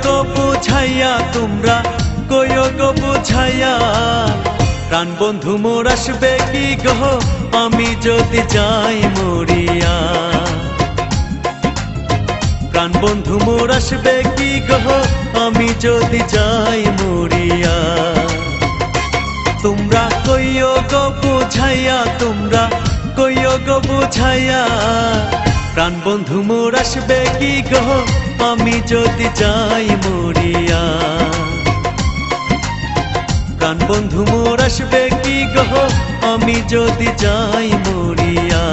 গো বুঝাইয়া তোমরা কইও গো বুঝাইয়া প্রাণ বন্ধু মোর আসবে কি গো আমি যদি যাই মরিয়া। প্রাণ বন্ধু মোর আসবে কি গো আমি যদি যাই মরিয়া। তোমরা কইও গো বুঝাইয়া তোমরা কইও গো বুঝাইয়া প্রাণ বন্ধু মোর আসবে কি গো আমি যদি যাই মরিয়া। প্রাণ বন্ধু মোর আসবে কি গো আমি যদি যাই মরিয়া।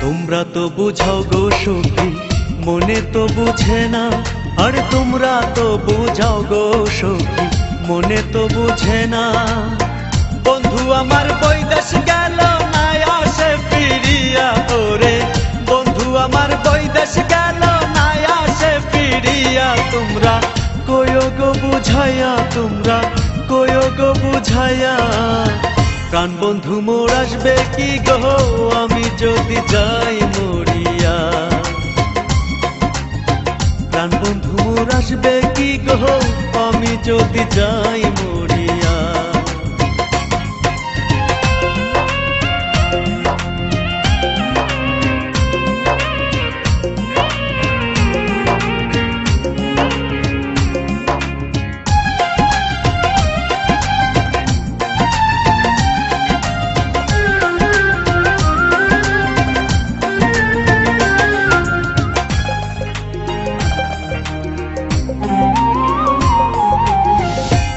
তোমরা তো বুঝাও গো সখী মনে তো বুঝে না, আর তোমরা তো বুঝাও গো সখী মনে তো বুঝে না। বন্ধু আমার বৈদেশ গেল না আসে ফিরিয়া, ওরে বন্ধু আমার বৈদেশ গেল না আসে ফিরিয়া। তোমরা কইও গো বুঝাইয়া তোমরা কইও গো বুঝাইয়া প্রাণ বন্ধু মোর আসবে কি গো আমি যদি যাই মরিয়া। প্রাণ বন্ধু মোর আসবে কি গো আমি যদি যাই মরিয়া।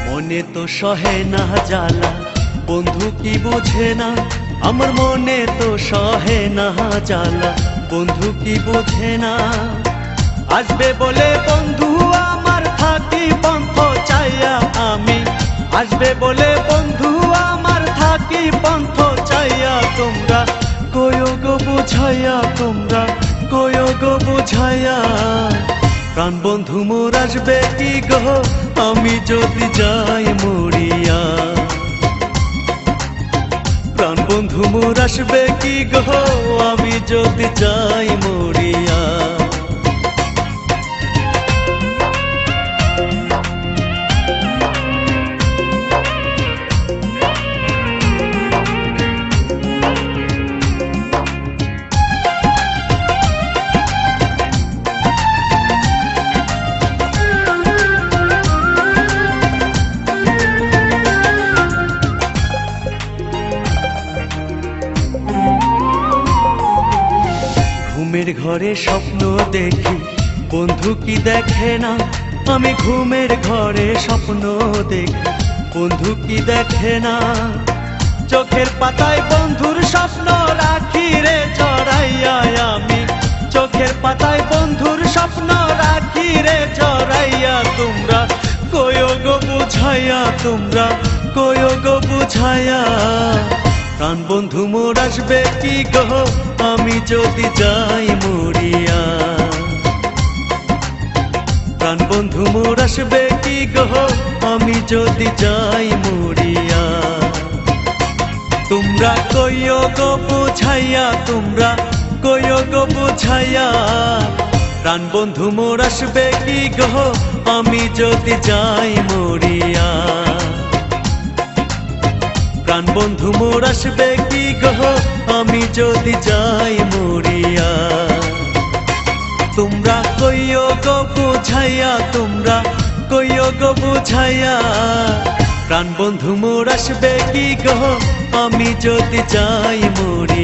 মনে তো সহে না জ্বালা বন্ধু কি বোঝে না, আমার মনে তো সহে না জ্বালা বন্ধু কি বোঝে না। আসবে বলে বন্ধু আমার থাকি পন্থ চাইয়া আমি, আসবে বলে বন্ধু আমার থাকি পন্থ চাইয়া। তোমরা কইও গো বুঝাইয়া তোমরা কইও গো বুঝাইয়া প্রাণ বন্ধু মোর আসবে কি গো আমি যদি যাই মরিয়া। প্রাণ বন্ধু মোর আসবে কি গো আমি যদি যাই মরিয়া। ঘুমের ঘরে স্বপ্ন দেখি বন্ধু কি দেখে না, আমি ঘুমের ঘরে স্বপ্ন দেখি বন্ধু কি দেখে না। চোখের পাতায় বন্ধুর স্বপ্ন রাখি রে জড়াইয়া আমি, চোখের পাতায় বন্ধুর স্বপ্ন রাখি রে জড়াইয়া। তোমরা কইও গো বুঝাইয়া তোমরা কইও গো বুঝাইয়া প্রাণ বন্ধু মোর আসবে কি গো আমি যদি যাই মরিয়া। প্রাণ বন্ধু মোর আসবে কি গো আমি যদি যাই মরিয়া। তোমরা কইও গো বুঝাইয়া তোমরা কইও গো বুঝাইয়া প্রাণ বন্ধু মোর আসবে কি গো আমি যদি যাই মরিয়া। প্রাণ বন্ধু মোর আসবে কি গো আমি যদি যাই মরিয়া। তোমরা কইও গো বুঝাইয়া তোমরা কইও গো বুঝাইয়া প্রাণ বন্ধু মোর আসবে কি গো আমি যদি যাই মরিয়া।